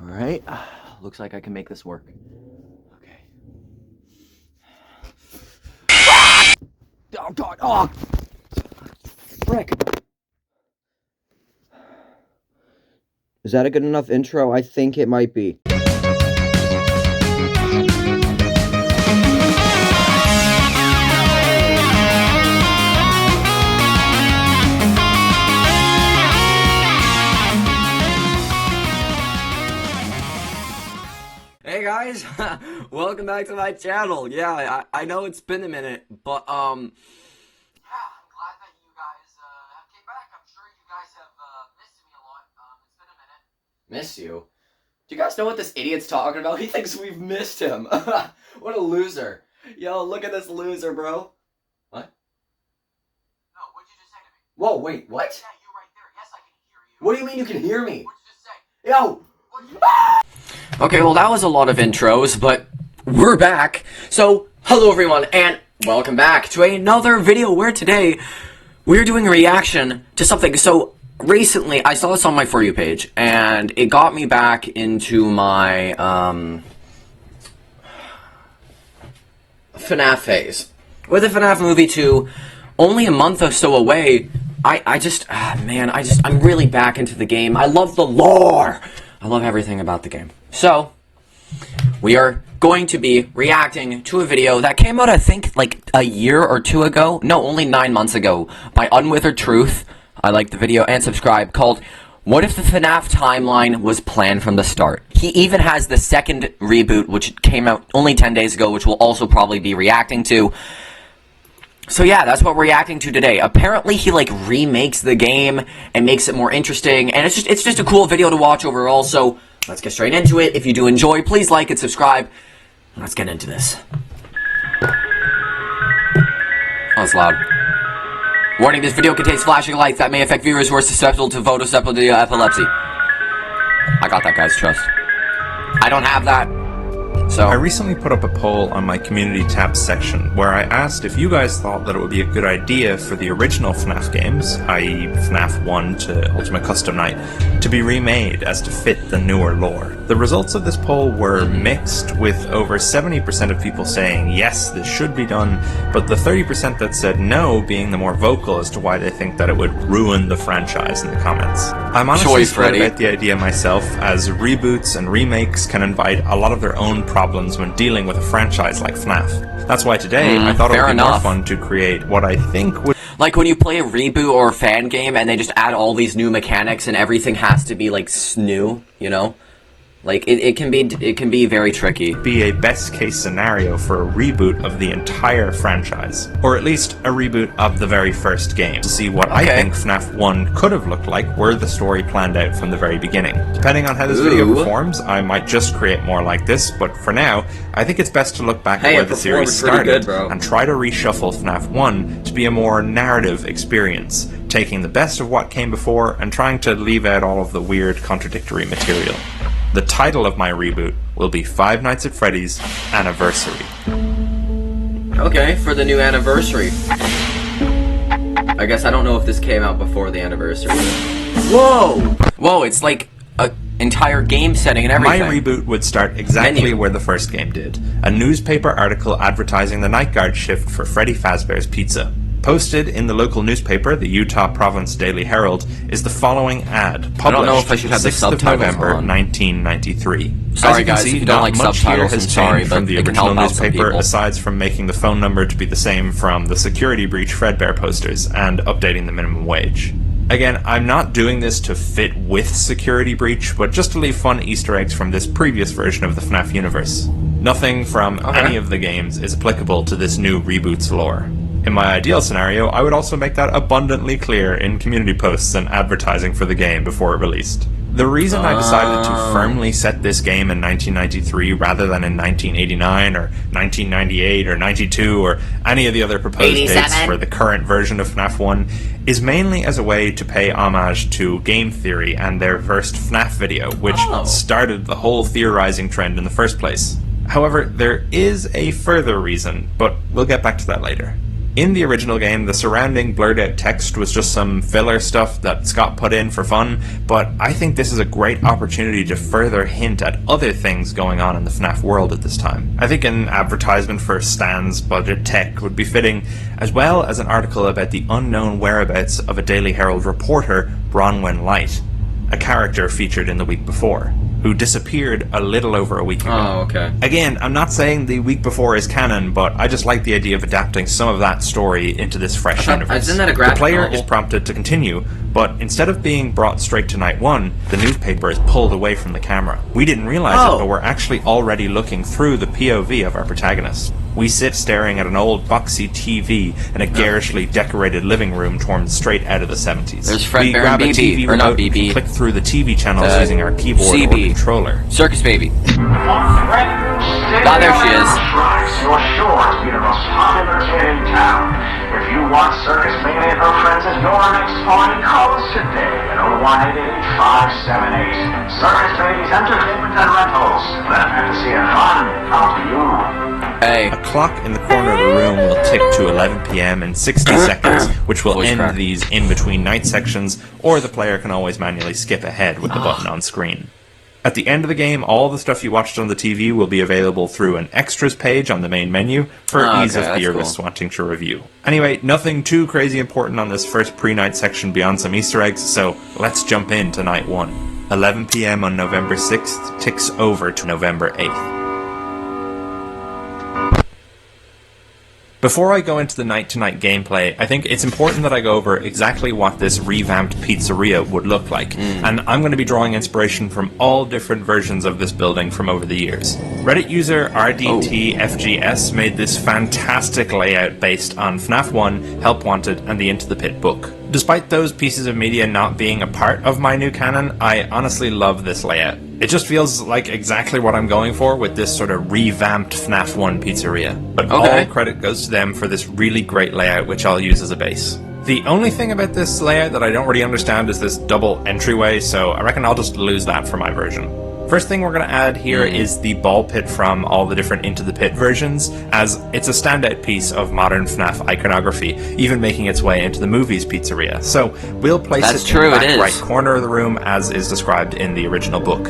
Alright, looks like I can make this work. Okay. Oh god, oh! Frick! Is that a good enough intro? I think it might be. Hey guys, welcome back to my channel. Yeah, I know it's been a minute, but Yeah, I'm glad that you guys have came back. I'm sure you guys have missed me a lot. It's been a minute. miss you? Do you guys know what this idiot's talking about? He thinks we've missed him. What a loser. Yo, look at this loser, bro. What? No, what'd you just say to me? Whoa, wait, what? Yeah, you right there. Yes, I can hear you. What do you mean you can hear me? What'd you just say? Yo! What'd you... Okay, well that was a lot of intros, but we're back. So, hello everyone, and welcome back to another video where today we're doing a reaction to something. So, recently I saw this on my For You page, and it got me back into my, FNAF phase. With the FNAF movie 2 only a month or so away, I'm really back into the game. I love the lore! I love everything about the game. So, we are going to be reacting to a video that came out, I think, like a year or two ago. No, only 9 months ago, by Unwithered Truth. I like the video and subscribe, called What If the FNAF Timeline Was Planned from the Start? He even has the second reboot, which came out only 10 days ago, which we'll also probably be reacting to. So yeah, that's what we're reacting to today. Apparently he like remakes the game and makes it more interesting, and it's just a cool video to watch overall, so let's get straight into it. If you do enjoy, please like and subscribe. Let's get into this. Oh, it's loud. Warning, this video contains flashing lights that may affect viewers who are susceptible to photosensitivity epilepsy. I got that, guys, trust. I don't have that. So, I recently put up a poll on my community tab section where I asked if you guys thought that it would be a good idea for the original FNAF games, i.e. FNAF 1 to Ultimate Custom Night, to be remade as to fit the newer lore. The results of this poll were mixed, with over 70% of people saying yes, this should be done, but the 30% that said no being the more vocal as to why they think that it would ruin the franchise in the comments. I'm honestly split about the idea myself, as reboots and remakes can invite a lot of their own problems when dealing with a franchise like FNAF. That's why today I thought it would be more fun to create what I think would... Like when you play a reboot or a fan game and they just add all these new mechanics and everything has to be like new, you know? Like, it can be very tricky. Be a best case scenario for a reboot of the entire franchise. Or at least a reboot of the very first game. To see what I think FNAF 1 could have looked like were the story planned out from the very beginning. Depending on how this video performs, I might just create more like this, but for now, I think it's best to look back at where the series started and try to reshuffle FNAF 1 to be a more narrative experience, taking the best of what came before and trying to leave out all of the weird contradictory material. The title of my reboot will be Five Nights at Freddy's Anniversary. Okay, for the new anniversary. I guess I don't know if this came out before the anniversary. Whoa! Whoa, it's like an entire game setting and everything. My reboot would start exactly where the first game did. A newspaper article advertising the night guard shift for Freddy Fazbear's Pizza. Posted in the local newspaper, the Utah Province Daily Herald, is the following ad, published I don't know if I should have the 6th of November, 1993. Sorry guys, if you don't like subtitles, I'm sorry, but from the original newspaper, aside from making the phone number to be the same from the security breach Fredbear posters and updating the minimum wage. Again, I'm not doing this to fit with security breach, but just to leave fun Easter eggs from this previous version of the FNAF universe. Nothing from any of the games is applicable to this new reboot's lore. In my ideal scenario, I would also make that abundantly clear in community posts and advertising for the game before it released. The reason I decided to firmly set this game in 1993 rather than in 1989 or 1998 or 92 or any of the other proposed dates for the current version of FNAF 1 is mainly as a way to pay homage to game theory and their first FNAF video, which started the whole theorizing trend in the first place. However, there is a further reason, but we'll get back to that later. In the original game, the surrounding blurred out text was just some filler stuff that Scott put in for fun, but I think this is a great opportunity to further hint at other things going on in the FNAF world at this time. I think an advertisement for Stan's budget tech would be fitting, as well as an article about the unknown whereabouts of a Daily Herald reporter, Bronwyn Light, a character featured in the week before, who disappeared a little over a week ago. Oh, okay. Again, I'm not saying the week before is canon, but I just like the idea of adapting some of that story into this fresh universe. Isn't that a The graphic player novel? is prompted to continue, but instead of being brought straight to night 1, the newspaper is pulled away from the camera. We didn't realize it, but we're actually already looking through the POV of our protagonist. We sit staring at an old boxy TV in a garishly decorated living room torn straight out of the 70s. There's Fred we Bear grab and a BB, TV or not remote and BB. click through the TV channels using our keyboard or CB. controller. Circus Baby. Ah, there she is. You're sure to be the most popular kid in town. If you want Circus Baby and her friends at your next party, call us today at 018-578. Circus Baby's Entertainment and Rentals. Let fantasy and fun come to you. Hey. A clock in the corner of the room will tick to 11 p.m. in 60 seconds, which will Voice end crack. these in-between night sections, or the player can always manually skip ahead with the button on screen. At the end of the game, all the stuff you watched on the TV will be available through an extras page on the main menu for ease of that's theorists cool. wanting to review. Anyway, nothing too crazy important on this first pre-night section beyond some Easter eggs, so let's jump into night 1. 11 p.m. on November 6th ticks over to November 8th. Before I go into the night-to-night gameplay, I think it's important that I go over exactly what this revamped pizzeria would look like, and I'm going to be drawing inspiration from all different versions of this building from over the years. Reddit user RDTFGS made this fantastic layout based on FNAF 1, Help Wanted, and the Into the Pit book. Despite those pieces of media not being a part of my new canon, I honestly love this layout. It just feels like exactly what I'm going for with this sort of revamped FNAF 1 pizzeria. But all credit goes to them for this really great layout, which I'll use as a base. The only thing about this layout that I don't really understand is this double entryway, so I reckon I'll just lose that for my version. First thing we're going to add here is the ball pit from all the different Into the Pit versions, as it's a standout piece of modern FNAF iconography, even making its way into the movie's pizzeria. So we'll place it in the back right corner of the room as is described in the original book.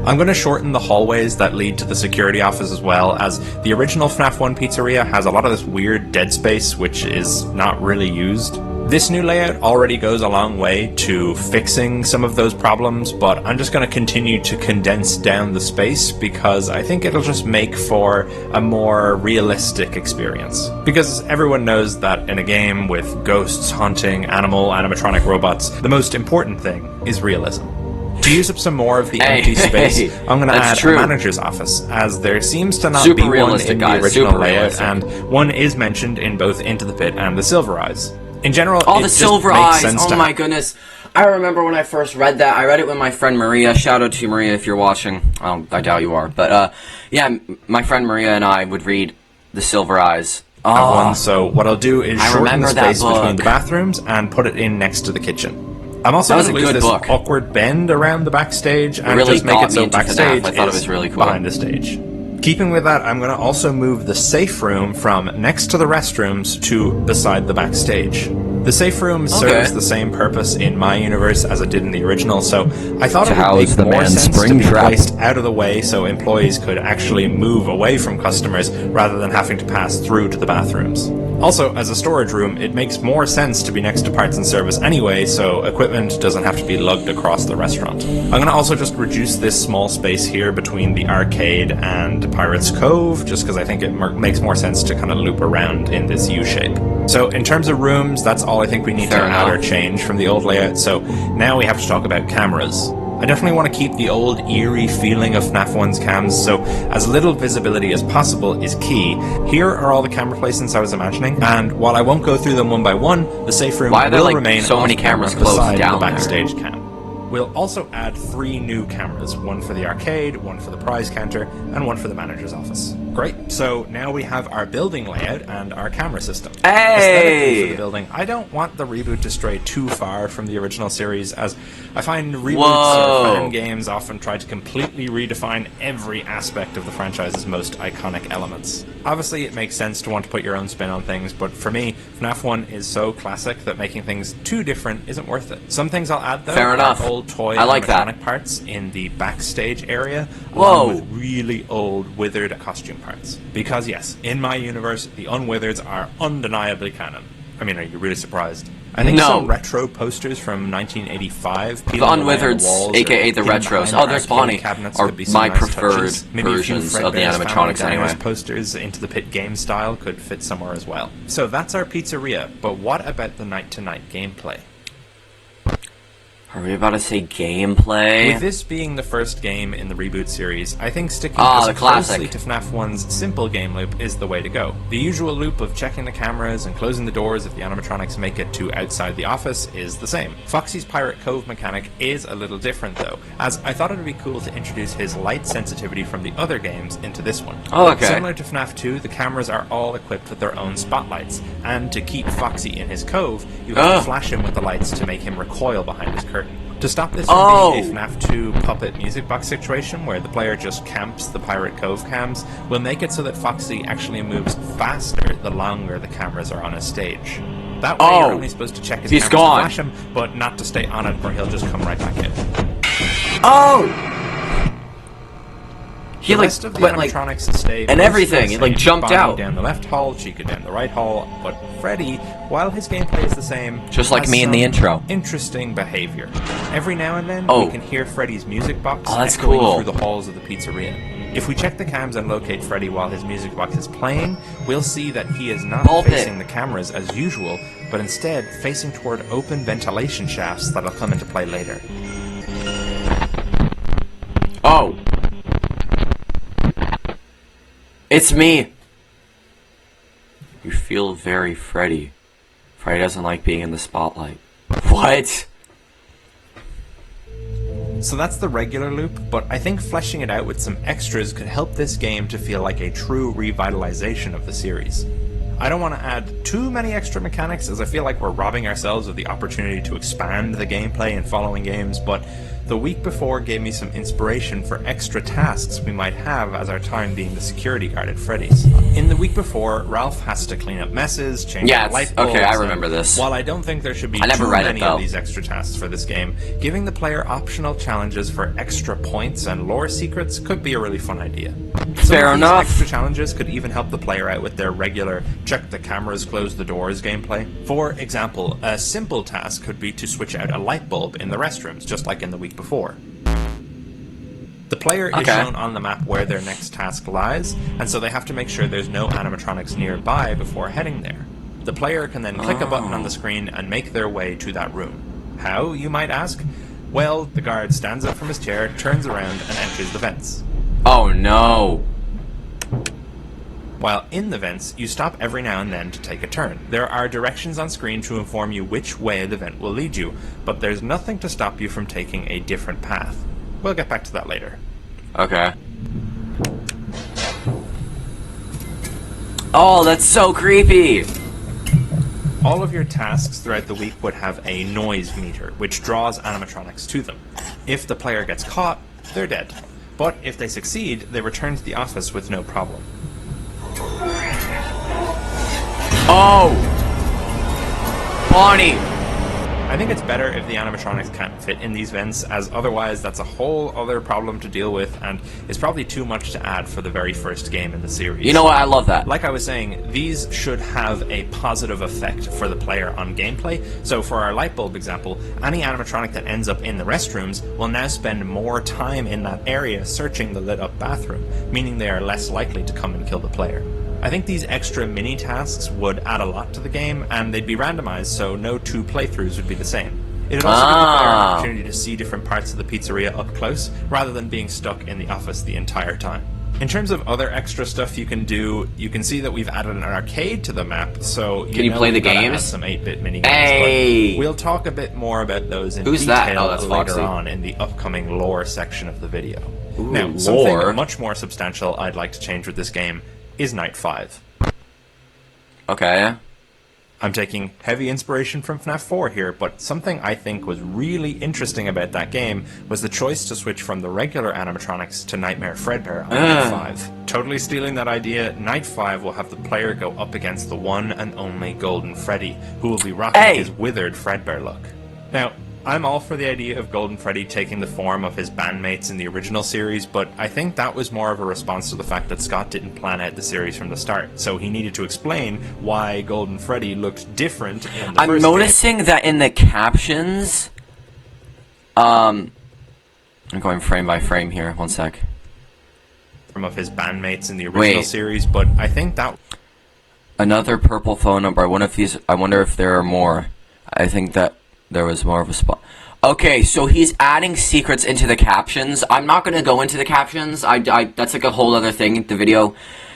I'm going to shorten the hallways that lead to the security office as well, as the original FNAF 1 pizzeria has a lot of this weird dead space which is not really used. This new layout already goes a long way to fixing some of those problems, but I'm just going to continue to condense down the space because I think it'll just make for a more realistic experience. Because everyone knows that in a game with ghosts, haunting, animatronic robots, the most important thing is realism. To use up some more of the empty space, I'm going to add a manager's office, as there seems to not be one in the original layout, and one is mentioned in both Into the Pit and the Silver Eyes. In general, the Silver Eyes! Oh my goodness. I remember when I first read that. I read it with my friend Maria. Shout out to you, Maria, if you're watching. I doubt you are. But, yeah, my friend Maria and I would read The Silver Eyes. One, so what I'll do is shorten the space between the bathrooms and put it in next to the kitchen. I'm also going to lose this awkward bend around the backstage and really just make it so into backstage FNAF. I thought it was really cool. behind the stage. Keeping with that, I'm going to also move the safe room from next to the restrooms to beside the backstage. The safe room serves the same purpose in my universe as it did in the original, so I thought it would make more sense to be placed out of the way so employees could actually move away from customers rather than having to pass through to the bathrooms. Also, as a storage room, it makes more sense to be next to parts and service anyway, so equipment doesn't have to be lugged across the restaurant. I'm going to also just reduce this small space here between the arcade and Pirates Cove, just because I think it makes more sense to kind of loop around in this U-shape. So in terms of rooms, that's all I think we need to add or change from the old layout, so now we have to talk about cameras. I definitely want to keep the old eerie feeling of FNAF 1's cams, so as little visibility as possible is key. Here are all the camera placements I was imagining, and while I won't go through them one by one, the safe room will remain so many cameras close beside down the backstage cam. We'll also add 3 new cameras, one for the arcade, one for the prize counter, and one for the manager's office. Great, so now we have our building layout and our camera system. Aesthetically for the building, I don't want the reboot to stray too far from the original series, as I find reboots or fan games often try to completely redefine every aspect of the franchise's most iconic elements. Obviously, it makes sense to want to put your own spin on things, but for me, FNAF 1 is so classic that making things too different isn't worth it. Some things I'll add, though, Fair enough. are old toy I like animatronic that. parts in the backstage area, Whoa. along with really old withered costume parts. Because yes, in my universe, the unwithers are undeniably canon. I mean, are you really surprised? I think some retro posters from 1985. The unwithers, aka the retros. Oh, there's Bonnie. Are my preferred versions of the animatronics anyway. Posters into the pit game style could fit somewhere as well. So that's our pizzeria, but what about the night-to-night gameplay? Are we about to say gameplay? With this being the first game in the reboot series, I think sticking the closely classic to FNAF 1's simple game loop is the way to go. The usual loop of checking the cameras and closing the doors if the animatronics make it to outside the office is the same. Foxy's Pirate Cove mechanic is a little different though, as I thought it would be cool to introduce his light sensitivity from the other games into this one. Oh, okay. Similar to FNAF 2, the cameras are all equipped with their own spotlights, and to keep Foxy in his cove, you have to flash him with the lights to make him recoil behind his curtain. To stop this from being a FNAF 2 puppet music box situation where the player just camps the Pirate Cove cams, we'll make it so that Foxy actually moves faster the longer the cameras are on a stage. That way you're only supposed to check his cameras to flash him, but not to stay on it or he'll just come right back in. He the rest of the animatronics stay and everything. He like jumped Bonnie out down the left hall, Chica down the right hall, but Freddy, while his gameplay is the same, just like has me in the intro. Interesting behavior. Every now and then, we can hear Freddy's music box echoing through the halls of the pizzeria. If we check the cams and locate Freddy while his music box is playing, we'll see that he is not facing the cameras as usual, but instead facing toward open ventilation shafts that'll come into play later. It's me! You feel very Freddy. Freddy doesn't like being in the spotlight. What? So that's the regular loop, but I think fleshing it out with some extras could help this game to feel like a true revitalization of the series. I don't want to add too many extra mechanics, as I feel like we're robbing ourselves of the opportunity to expand the gameplay in following games, but the week before gave me some inspiration for extra tasks we might have as our time being the security guard at Freddy's. In the week before, Ralph has to clean up messes, change light bulbs. Okay, I remember this. While I don't think there should be too many of these extra tasks for this game, giving the player optional challenges for extra points and lore secrets could be a really fun idea. Fair enough. Extra challenges could even help the player out with their regular check the cameras, close the doors gameplay. For example, a simple task could be to switch out a light bulb in the restrooms, just like in the week before. The player is shown on the map where their next task lies, and so they have to make sure there's no animatronics nearby before heading there. The player can then click a button on the screen and make their way to that room. How, you might ask? Well, the guard stands up from his chair, turns around, and enters the vents. Oh no! While in the vents, you stop every now and then to take a turn. There are directions on screen to inform you which way the vent will lead you, but there's nothing to stop you from taking a different path. We'll get back to that later. Okay. Oh, that's so creepy! All of your tasks throughout the week would have a noise meter, which draws animatronics to them. If the player gets caught, they're dead. But if they succeed, they return to the office with no problem. Oh! Bonnie! I think it's better if the animatronics can't fit in these vents, as otherwise that's a whole other problem to deal with, and is probably too much to add for the very first game in the series. You know what? I love that. Like I was saying, these should have a positive effect for the player on gameplay. So for our light bulb example, any animatronic that ends up in the restrooms will now spend more time in that area searching the lit up bathroom, meaning they are less likely to come and kill the player. I think these extra mini-tasks would add a lot to the game, and they'd be randomized, so no two playthroughs would be the same. It'd also give the player an opportunity to see different parts of the pizzeria up close, rather than being stuck in the office the entire time. In terms of other extra stuff you can do, you can see that we've added an arcade to the map, so Can you play the games? Some 8-bit minigames. Hey! But we'll talk a bit more about those in Who's that? detail Oh, that's later Foxy. on in the upcoming lore section of the video. Ooh, now, lore. something much more substantial I'd like to change with this game is Night 5. Okay. I'm taking heavy inspiration from FNAF 4 here, but something I think was really interesting about that game was the choice to switch from the regular animatronics to Nightmare Fredbear on Night 5. Totally stealing that idea, Night 5 will have the player go up against the one and only Golden Freddy, who will be rocking his withered Fredbear look. Now, I'm all for the idea of Golden Freddy taking the form of his bandmates in the original series, but I think that was more of a response to the fact that Scott didn't plan out the series from the start, so he needed to explain why Golden Freddy looked different in the I'm first noticing game. that in the captions, I'm going frame by frame here, one sec. Of his bandmates in the original series, but I think that... Another purple phone number, I wonder if there are more. I think that there was more of a spot. Okay, so he's adding secrets into the captions. I'm not going to go into the captions. That's like a whole other thing in the video.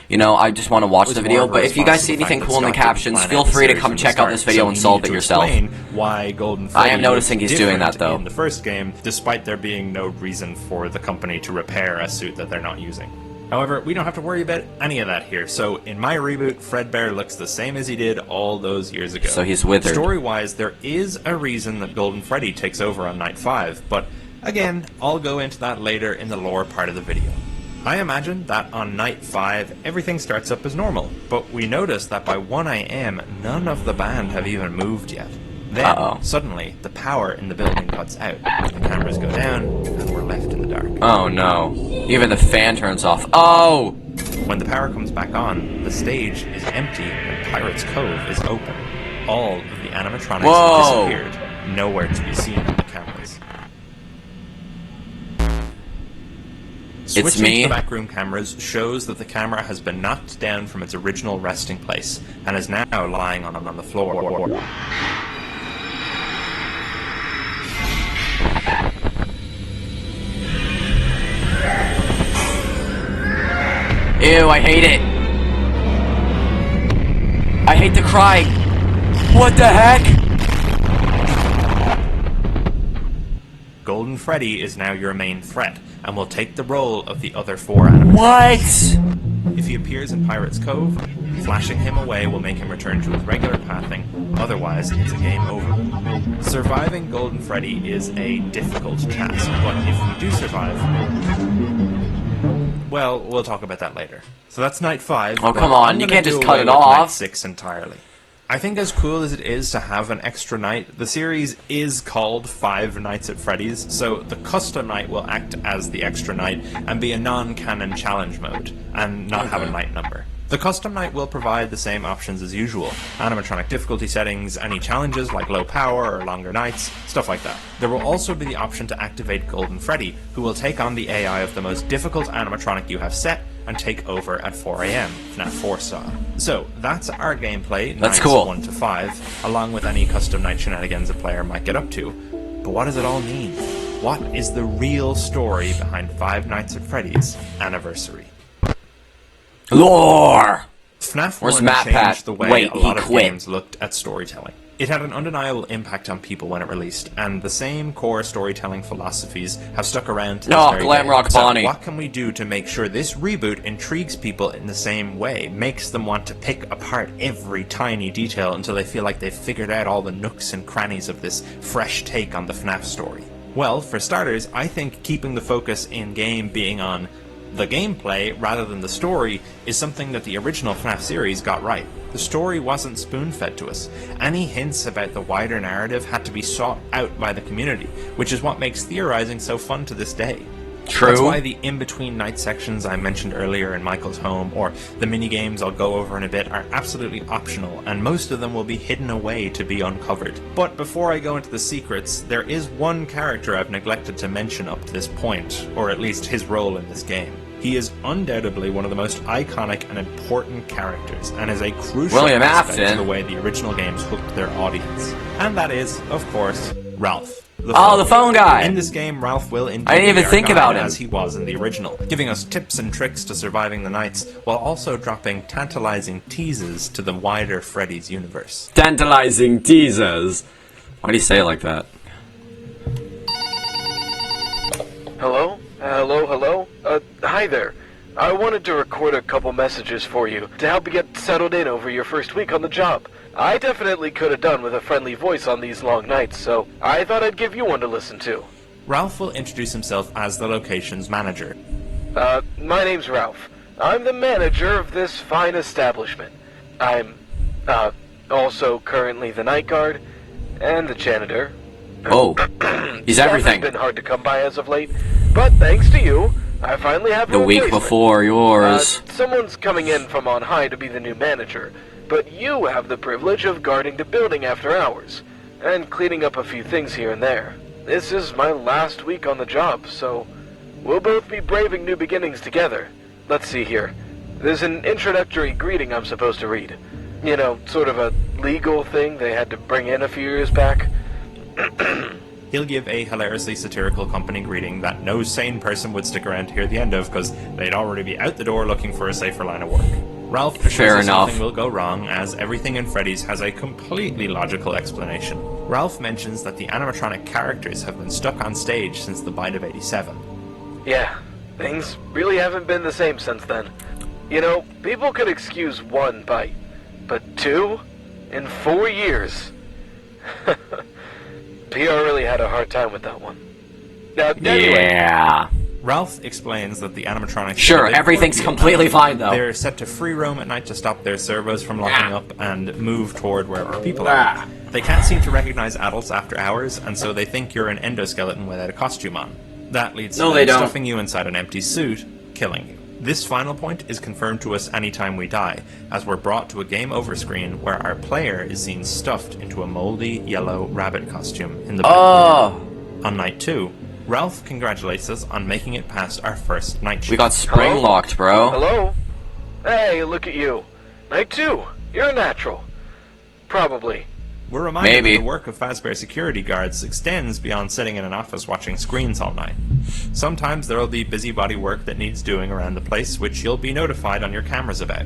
You know, I just want to watch the video. But if you guys see anything cool in the captions, feel free to come check out this video and solve it yourself. Why Golden Freddy I am noticing he's doing that, though. In the first game, despite there being no reason for the company to repair a suit that they're not using. However, we don't have to worry about any of that here, so in my reboot, Fredbear looks the same as he did all those years ago. So he's withered. Story-wise, there is a reason that Golden Freddy takes over on Night 5, but again, I'll go into that later in the lore part of the video. I imagine that on Night 5, everything starts up as normal, but we notice that by 1 AM, none of the band have even moved yet. Then, suddenly, the power in the building cuts out, the cameras go down, and we're left in the dark. Oh no. Even the fan turns off. Oh! When the power comes back on, the stage is empty and Pirate's Cove is open. All of the animatronics have disappeared, nowhere to be seen on the cameras. Switching to the backroom cameras shows that the camera has been knocked down from its original resting place, and is now lying on the floor. Ew, I hate it. I hate the cry. What the heck? Golden Freddy is now your main threat, and will take the role of the other 4 animatronics. What? If he appears in Pirate's Cove, flashing him away will make him return to his regular pathing, otherwise it's a game over. Surviving Golden Freddy is a difficult task, but if we do survive... well, we'll talk about that later. So that's Night 5. Oh, come on, you can't just cut it off. Night 6 entirely. I think as cool as it is to have an extra night, the series is called 5 Nights at Freddy's, so the custom night will act as the extra night and be a non-canon challenge mode, and not have a night number. The custom night will provide the same options as usual: animatronic difficulty settings, any challenges like low power or longer nights, stuff like that. There will also be the option to activate Golden Freddy, who will take on the AI of the most difficult animatronic you have set, and take over at 4 AM, FNAF 4 style. So, that's our gameplay, That's nights cool. 1 to 5, along with any custom night shenanigans a player might get up to. But what does it all mean? What is the real story behind 5 Nights at Freddy's Anniversary? Lore! FNAF Where's 1 Matt changed Pat? the way Wait, a lot he of quit. games looked at storytelling. It had an undeniable impact on people when it released, and the same core storytelling philosophies have stuck around to this very Glam day. Rock So Bonnie. what can we do to make sure this reboot intrigues people in the same way, makes them want to pick apart every tiny detail until they feel like they've figured out all the nooks and crannies of this fresh take on the FNAF story? Well, for starters, I think keeping the focus in-game being on the gameplay rather than the story is something that the original FNAF series got right. The story wasn't spoon-fed to us. Any hints about the wider narrative had to be sought out by the community, which is what makes theorizing so fun to this day. True. That's why the in-between night sections I mentioned earlier in Michael's home, or the mini-games I'll go over in a bit, are absolutely optional, and most of them will be hidden away to be uncovered. But before I go into the secrets, there is one character I've neglected to mention up to this point, or at least his role in this game. He is undoubtedly one of the most iconic and important characters, and is a crucial aspect to the way the original games hooked their audience. And that is, of course, Ralph. The phone guy! In this game, Ralph will indeed I didn't even be our think guide about him. as he was in the original, giving us tips and tricks to surviving the nights, while also dropping tantalizing teases to the wider Freddy's universe. Tantalizing teasers. Why do you say it like that? Hello? Hello? Hi there. I wanted to record a couple messages for you to help you get settled in over your first week on the job. I definitely could have done with a friendly voice on these long nights, so I thought I'd give you one to listen to. Ralph will introduce himself as the location's manager. My name's Ralph. I'm the manager of this fine establishment. I'm, also currently the night guard and the janitor. Oh, he's everything. It's been hard to come by as of late, but thanks to you, I finally have The a week replacement. before yours. Someone's coming in from on high to be the new manager, but you have the privilege of guarding the building after hours, and cleaning up a few things here and there. This is my last week on the job, so we'll both be braving new beginnings together. Let's see here. There's an introductory greeting I'm supposed to read. You know, sort of a legal thing they had to bring in a few years back. He'll give a hilariously satirical company greeting that no sane person would stick around to hear the end of because they'd already be out the door looking for a safer line of work. Ralph assures Fair us enough. something will go wrong, as everything in Freddy's has a completely logical explanation. Ralph mentions that the animatronic characters have been stuck on stage since the bite of '87. Yeah, things really haven't been the same since then. You know, people could excuse one bite, but two? In 4 years? PR really had a hard time with that one. Anyway, Yeah. Ralph explains that the animatronics... Sure, they everything's won't be completely allowed. fine, though. They're set to free roam at night to stop their servos from locking up and move toward wherever people are. They can't seem to recognize adults after hours, and so they think you're an endoskeleton without a costume on. That leads No, to they them don't. stuffing you inside an empty suit, killing you. This final point is confirmed to us anytime we die, as we're brought to a game over screen where our player is seen stuffed into a moldy yellow rabbit costume in the back. Oh, On night 2, Ralph congratulates us on making it past our first night shift. we got spring Hello? locked, bro. hello? Hey, look at you. Night 2. You're a natural. Probably. We're reminded Maybe. that the work of Fazbear security guards extends beyond sitting in an office watching screens all night. Sometimes there will be busybody work that needs doing around the place, which you'll be notified on your cameras about.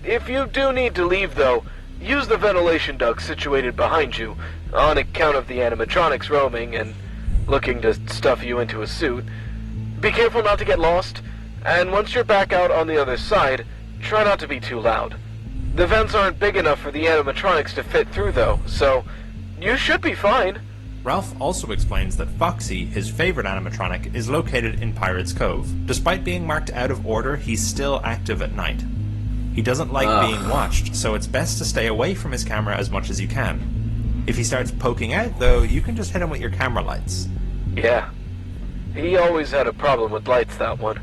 If you do need to leave, though, use the ventilation duct situated behind you, on account of the animatronics roaming and looking to stuff you into a suit. Be careful not to get lost, and once you're back out on the other side, try not to be too loud. The vents aren't big enough for the animatronics to fit through, though, so you should be fine. Ralph also explains that Foxy, his favorite animatronic, is located in Pirate's Cove. Despite being marked out of order, he's still active at night. He doesn't like being watched, so it's best to stay away from his camera as much as you can. If he starts poking out, though, you can just hit him with your camera lights. Yeah. He always had a problem with lights, that one.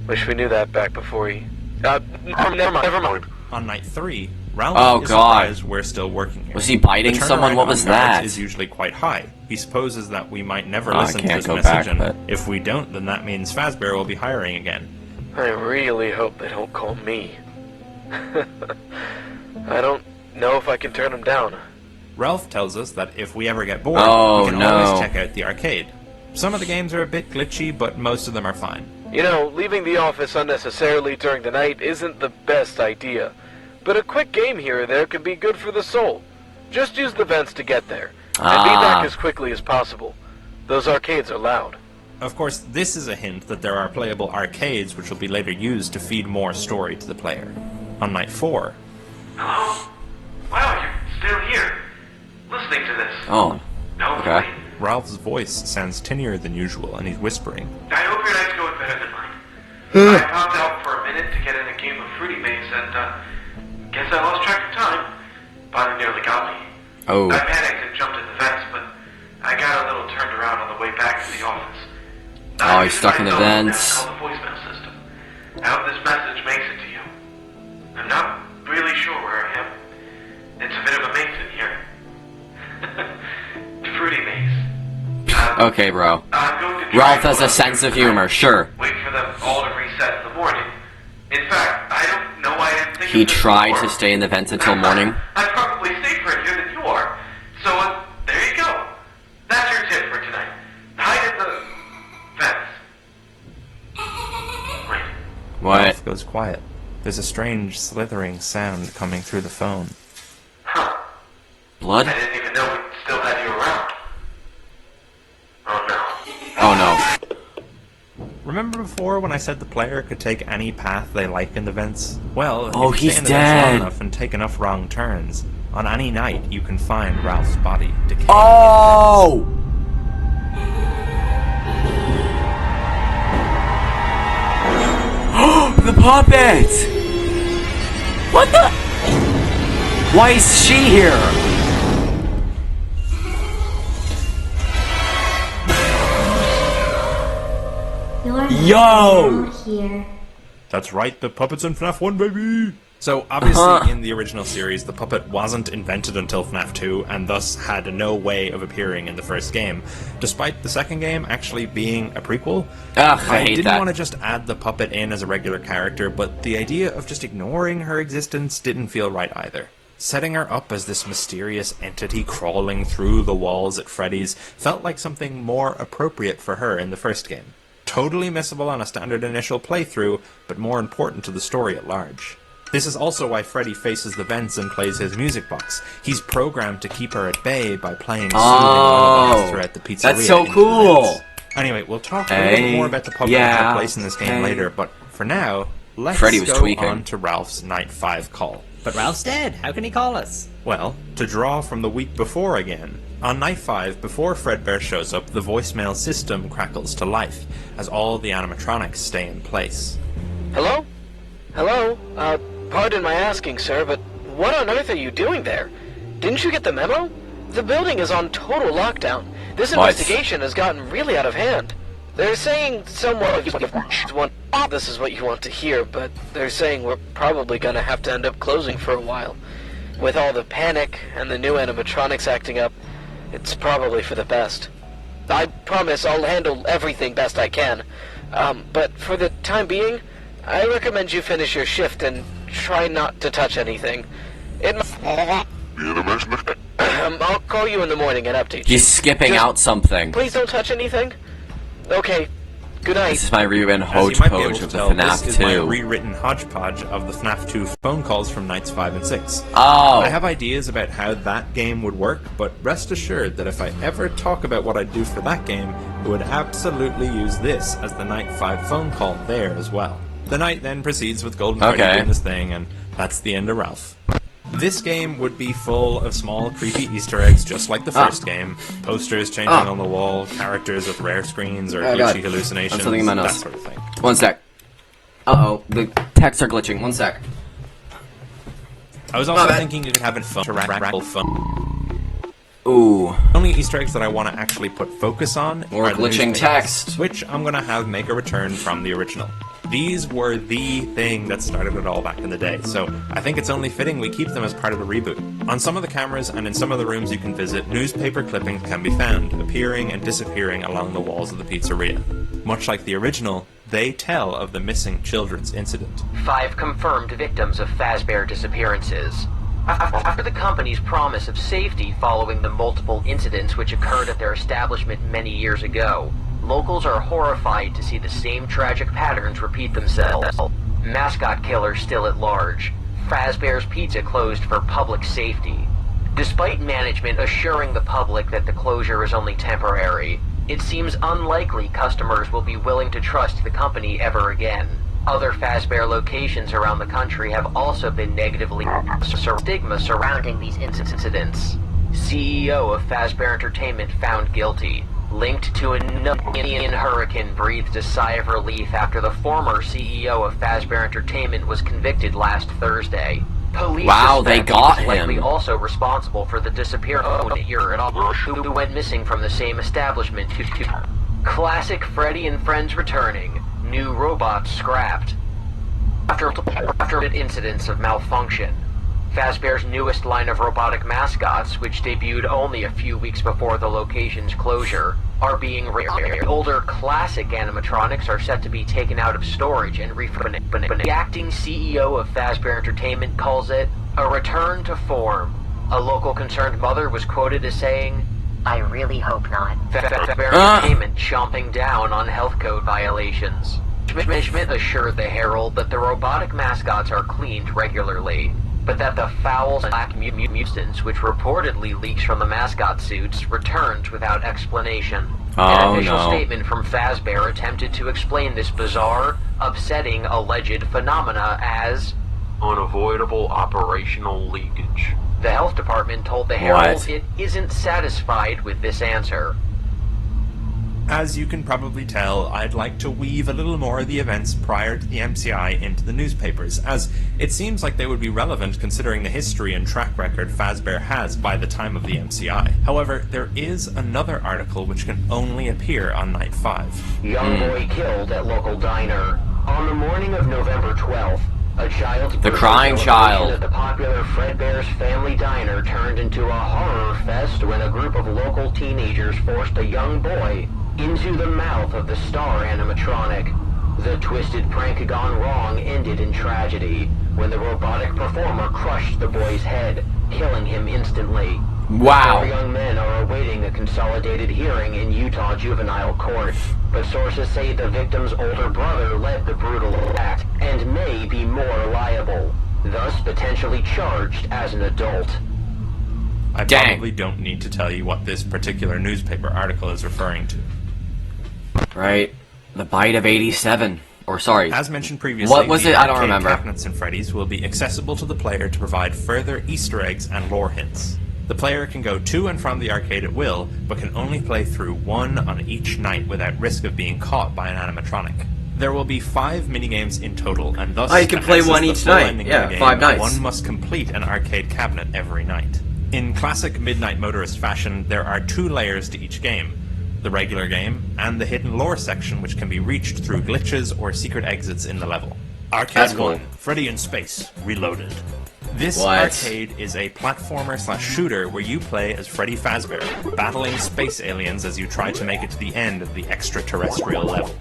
Wish we knew that back before he... never mind. On night 3, Ralph Oh, is God. surprised we're still working here. Was he biting The turnaround someone? What on was guards that? is usually quite high. He supposes that we might never Oh, I listen to can't his go message, back, and but- if we don't, then that means Fazbear will be hiring again. I really hope they don't call me. I don't know if I can turn him down. Ralph tells us that if we ever get bored, Oh, we can no. always check out the arcade. Some of the games are a bit glitchy, but most of them are fine. You know, leaving the office unnecessarily during the night isn't the best idea. But a quick game here or there can be good for the soul. Just use the vents to get there, and be back as quickly as possible. Those arcades are loud. Of course, this is a hint that there are playable arcades which will be later used to feed more story to the player. On night 4, Hello? Wow, you're still here. Listening to this. Oh, Hopefully. okay. Ralph's voice sounds tinnier than usual, and he's whispering. I hope your night's going better than mine. I popped out for a minute to get in a game of Fruity Maze and, guess I lost track of time. But it nearly got me. Oh, I panicked and jumped in the vents, but I got a little turned around on the way back to the office. Oh, he's stuck in the vents. Call the voicemail system. I hope this message makes it to you. I'm not really sure where I am. It's a bit of a maze in here. Fruity Maze. okay, bro. I'm going to try Ralph to has a sense of humor, sure. Wait for them all to reset in the morning. In fact, I don't know why I didn't think He of this tried before. to stay in the vents until morning. I'm probably safer in here than you are. So, there you go. That's What? Ralph goes quiet. There's a strange slithering sound coming through the phone. Huh. Blood? I didn't even know we still had you around. Oh no. Oh no. Remember before when I said the player could take any path they like in the vents? Well, Oh, if you he's stay in the vents long dead. enough and take enough wrong turns, on any night you can find Ralph's body decaying. Oh! The puppet! What the? Why is she here? You're Yo! out here. That's right, the puppet's in FNAF 1, baby! So, obviously, in the original series, the puppet wasn't invented until FNAF 2, and thus had no way of appearing in the first game, despite the second game actually being a prequel. Ugh, I hate didn't that. want to just add the puppet in as a regular character, but the idea of just ignoring her existence didn't feel right either. Setting her up as this mysterious entity crawling through the walls at Freddy's felt like something more appropriate for her in the first game. Totally missable on a standard initial playthrough, but more important to the story at large. This is also why Freddy faces the vents and plays his music box. He's programmed to keep her at bay by playing soothing lullabies throughout the pizzeria. That's so into the cool! vents. Anyway, we'll talk a little bit more about the puppet and her place in this game later, but for now, let's Freddy was go tweaking. on to Ralph's Night 5 call. But Ralph's dead. How can he call us? Well, to draw from the week before again, on Night 5, before Fredbear shows up, the voicemail system crackles to life, as all the animatronics stay in place. Hello? Hello? Pardon my asking, sir, but what on earth are you doing there? Didn't you get the memo? The building is on total lockdown. This investigation has gotten really out of hand. They're saying someone this is what you want to hear, but they're saying we're probably gonna have to end up closing for a while. With all the panic and the new animatronics acting up, it's probably for the best. I promise I'll handle everything best I can. But for the time being, I recommend you finish your shift and try not to touch anything. I'll call you in the morning and update you. He's skipping Just out something. Please don't touch anything. Okay. Good night. This is my rewritten As you might be able hodgepodge to of the tell, FNAF this is my 2. rewritten hodgepodge of the FNAF 2 phone calls from Nights 5 and 6. Oh! I have ideas about how that game would work, but rest assured that if I ever talk about what I'd do for that game, it would absolutely use this as the Night 5 phone call there as well. The night then proceeds with Golden Freddy Okay. doing this thing, and that's the end of Ralph. This game would be full of small, creepy Easter eggs just like the first game. Posters changing on the wall, characters with rare screens or Oh, God. glitchy hallucinations, That's something in my that nose. sort of thing. One sec. Uh-oh, the texts are glitching. One sec. I was also bad. thinking you could have it fun to rattle fun. Ooh. The only Easter eggs that I want to actually put focus on Or are the glitching newspapers, text. which I'm going to have make a return from the original. These were the thing that started it all back in the day, so I think it's only fitting we keep them as part of the reboot. On some of the cameras and in some of the rooms you can visit, newspaper clippings can be found, appearing and disappearing along the walls of the pizzeria. Much like the original, they tell of the missing children's incident. 5 confirmed victims of Fazbear disappearances. After the company's promise of safety following the multiple incidents which occurred at their establishment many years ago, locals are horrified to see the same tragic patterns repeat themselves. Mascot killer still at large. Fazbear's Pizza closed for public safety. Despite management assuring the public that the closure is only temporary, it seems unlikely customers will be willing to trust the company ever again. Other Fazbear locations around the country have also been negatively stigma surrounding these incidents. CEO of Fazbear Entertainment found guilty. Linked to an Indian hurricane breathed a sigh of relief after the former CEO of Fazbear Entertainment was convicted last Thursday. Police Wow, they suspect got he was likely him. also responsible for the disappearance of who went missing from the same establishment. Classic Freddy and Friends returning. New robots scrapped. After incidents of malfunction, Fazbear's newest line of robotic mascots, which debuted only a few weeks before the location's closure, are being older classic animatronics are set to be taken out of storage and refurbished. The acting CEO of Fazbear Entertainment calls it a return to form. A local concerned mother was quoted as saying, I really hope not. Fazbear Entertainment chomping down on health code violations. Schmidt assured the Herald that the robotic mascots are cleaned regularly, but that the foul black mutants, which reportedly leaks from the mascot suits, returned without explanation. An official statement from Fazbear attempted to explain this bizarre, upsetting alleged phenomena as unavoidable operational leakage. The health department told the Herald it isn't satisfied with this answer. As you can probably tell, I'd like to weave a little more of the events prior to the MCI into the newspapers, as it seems like they would be relevant considering the history and track record Fazbear has by the time of the MCI. However, there is another article which can only appear on Night 5. Young boy killed at local diner. On the morning of November 12th, a child's The crying child at the popular Fredbear's Family Diner turned into a horror fest when a group of local teenagers forced a young boy into the mouth of the star animatronic. The twisted prank gone wrong ended in tragedy when the robotic performer crushed the boy's head, killing him instantly. Wow. 4 young men are awaiting a consolidated hearing in Utah juvenile court, but sources say the victim's older brother led the brutal act and may be more liable, thus potentially charged as an adult. I probably don't need to tell you what this particular newspaper article is referring to. Right. The Bite of 87. Or sorry. As mentioned previously, what was the it? I don't arcade remember. cabinets in Freddy's will be accessible to the player to provide further Easter eggs and lore hints. The player can go to and from the arcade at will, but can only play through one on each night without risk of being caught by an animatronic. There will be 5 minigames in total, and thus you can play one each night. Yeah, 5 nights. One must complete an arcade cabinet every night. In classic Midnight Motorist fashion, there are 2 layers to each game. The regular game, and the hidden lore section, which can be reached through glitches or secret exits in the level. Arcade 1, Freddy in Space, Reloaded. This arcade is a platformer/shooter where you play as Freddy Fazbear, battling space aliens as you try to make it to the end of the extraterrestrial level.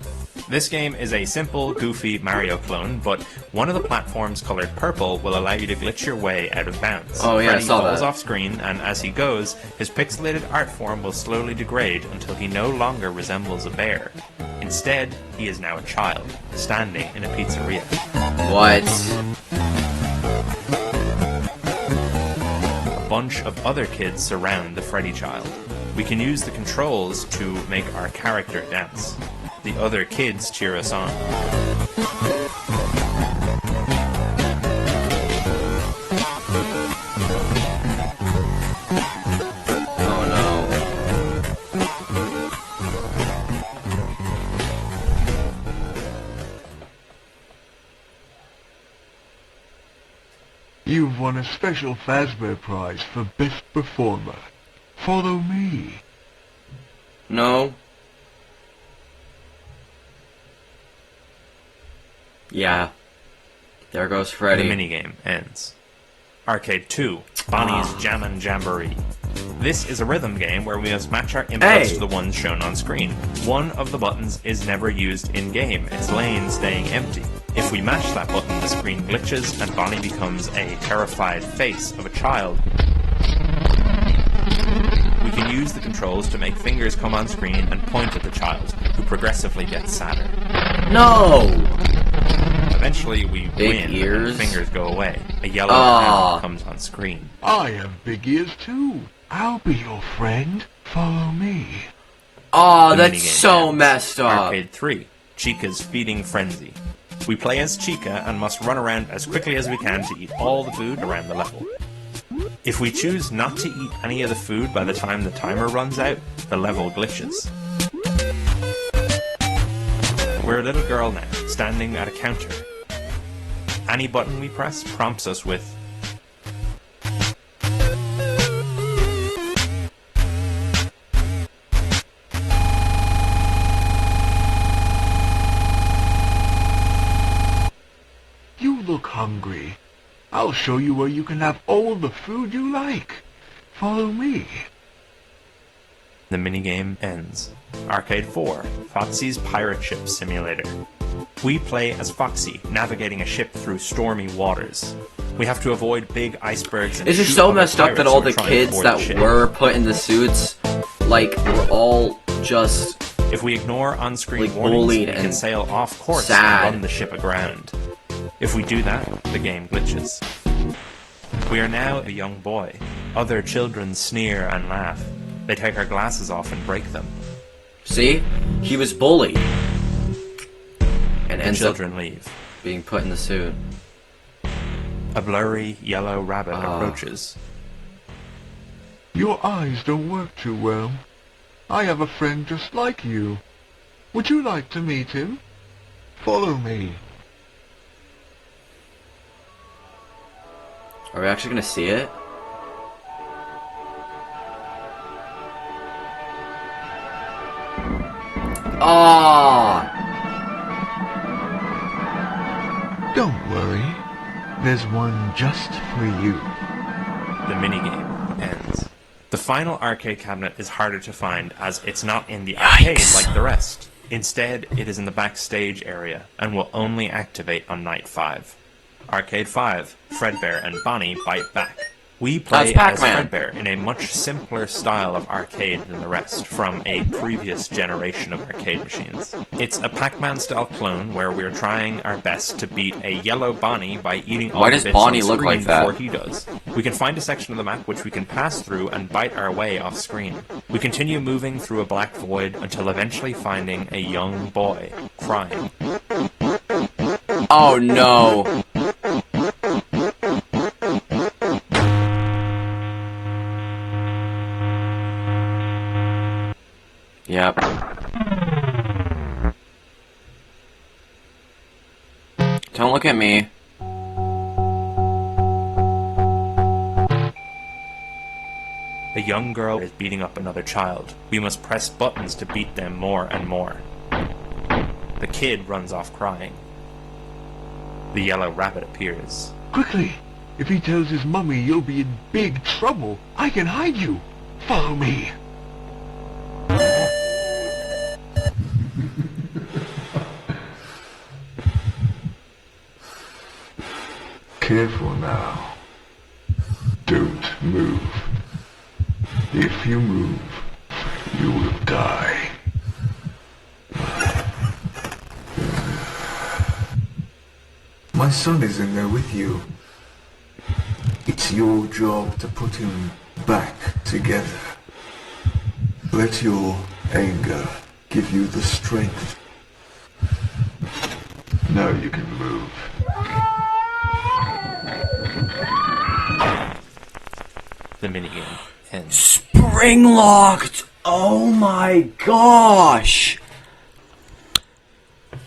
This game is a simple, goofy Mario clone, but one of the platforms colored purple will allow you to glitch your way out of bounds. Oh yeah, Freddy I saw falls that. off screen, and as he goes, his pixelated art form will slowly degrade until he no longer resembles a bear. Instead, he is now a child, standing in a pizzeria. What? A bunch of other kids surround the Freddy child. We can use the controls to make our character dance. The other kids cheer us on. Oh no. You've won a special Fazbear Prize for Best Performer. Follow me. No. Yeah. There goes Freddy. The minigame ends. Arcade 2, Bonnie's Jammin' Jamboree. This is a rhythm game where we must match our inputs to the ones shown on screen. One of the buttons is never used in-game, its lane staying empty. If we match that button, the screen glitches and Bonnie becomes a terrified face of a child. We can use the controls to make fingers come on screen and point at the child, who progressively gets sadder. No! Eventually we win ears. and fingers go away. A yellow hand comes on screen. I have big ears too. I'll be your friend. Follow me. Oh, The that's minigame so ends. messed up. Arcade 3, Chica's Feeding Frenzy. We play as Chica and must run around as quickly as we can to eat all the food around the level. If we choose not to eat any of the food by the time the timer runs out, the level glitches. We're a little girl now, standing at a counter. Any button we press prompts us with You look hungry. I'll show you where you can have all the food you like. Follow me. the minigame ends. Arcade 4, Foxy's Pirate Ship Simulator. We play as Foxy, navigating a ship through stormy waters. We have to avoid big icebergs and It's just shoot so other messed up that pirates all who are the trying to kids board that the ship. were put in the suits, like, were all just If we ignore on-screen Like, warnings, bullied we can and sail off course sad. and run the ship aground. If we do that, the game glitches. We are now a young boy. Other children sneer and laugh. They take our glasses off and break them. See? He was bullied. And The ends up children leave. being put in the suit. A blurry yellow rabbit approaches. Your eyes don't work too well. I have a friend just like you. Would you like to meet him? Follow me. Are we actually gonna see it? Ah! Don't worry. There's one just for you. The minigame ends. The final arcade cabinet is harder to find as it's not in the arcade like the rest. Instead, it is in the backstage area and will only activate on night 5. Arcade 5, Fredbear and Bonnie bite back. We play as Fredbear in a much simpler style of arcade than the rest from a previous generation of arcade machines. It's a Pac-Man style clone where we're trying our best to beat a yellow Bonnie by eating all the bits on the screen before he does. We can find a section of the map which we can pass through and bite our way off screen. We continue moving through a black void until eventually finding a young boy crying. Oh no! Yep. Don't look at me. A young girl is beating up another child. We must press buttons to beat them more and more. The kid runs off crying. The yellow rabbit appears. Quickly! If he tells his mummy you'll be in big trouble, I can hide you. Follow me. Careful now. Don't move. If you move, you will die. My son is in there with you. It's your job to put him back together. Let your anger give you the strength. Now you can move. The minigame ends. Spring locked! Oh my gosh!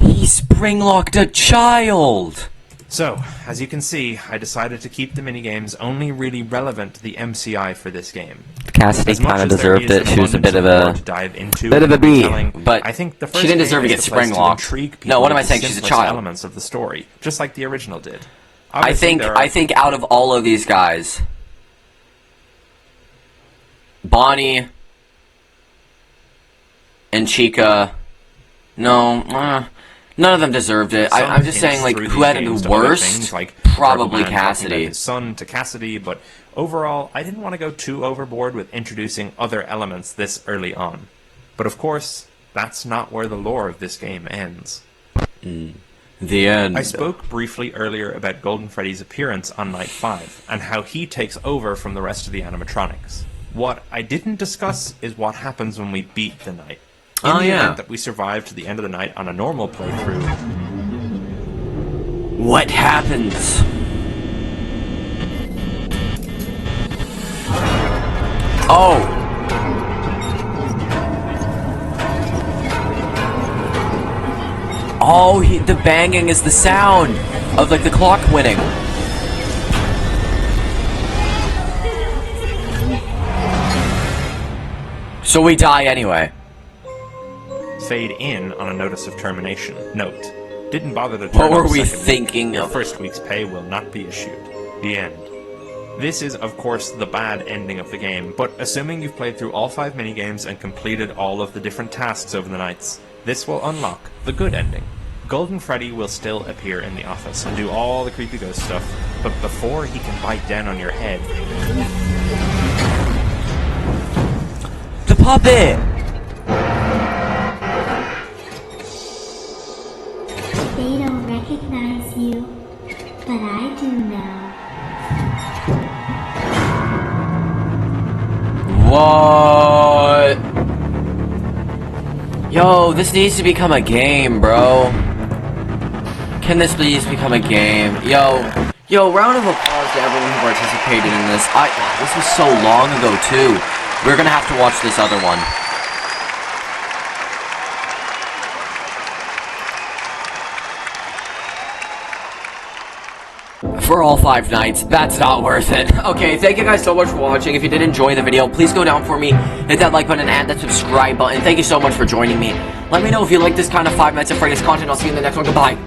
He spring locked a child! So, as you can see, I decided to keep the minigames only really relevant to the MCI for this game. Cassidy kind of deserved it. She was a bit of a B, but I think the first she didn't game deserve to is get the spring place to locked. intrigue people No, what am I with the saying? She's a simplest child. elements of the story, just like the original did. I think out of all of these guys, Bonnie and Chica, no, none of them deserved it. I'm just saying, like, who had it the worst? Like Probably Purple Man talking Cassidy. about his son to Cassidy, but overall, I didn't want to go too overboard with introducing other elements this early on. But of course, that's not where the lore of this game ends. The end. I spoke briefly earlier about Golden Freddy's appearance on Night 5, and how he takes over from the rest of the animatronics. What I didn't discuss is what happens when we beat the night. In the event that we survive to the end of the night on a normal playthrough, what happens? Oh! Oh, the banging is the sound of, like, the clock winning. So we die anyway. fade in on a notice of termination. Note, didn't bother to What turn were up we second thinking week. Your of? first week's pay will not be issued. The end. This is, of course, the bad ending of the game, but assuming you've played through all 5 minigames and completed all of the different tasks over the nights, this will unlock the good ending. Golden Freddy will still appear in the office and do all the creepy ghost stuff, but before he can bite down on your head... The puppet! They don't recognize you, but I do now. What? Yo, this needs to become a game, bro. Can this please become a game? Yo, round of applause to everyone who participated in this. This was so long ago, too. We're gonna have to watch this other one. For all 5 nights, that's not worth it. Okay, thank you guys so much for watching. If you did enjoy the video, please go down for me, hit that like button and that subscribe button. Thank you so much for joining me. Let me know if you like this kind of 5 Nights at Freddy's content. I'll see you in the next one. Goodbye.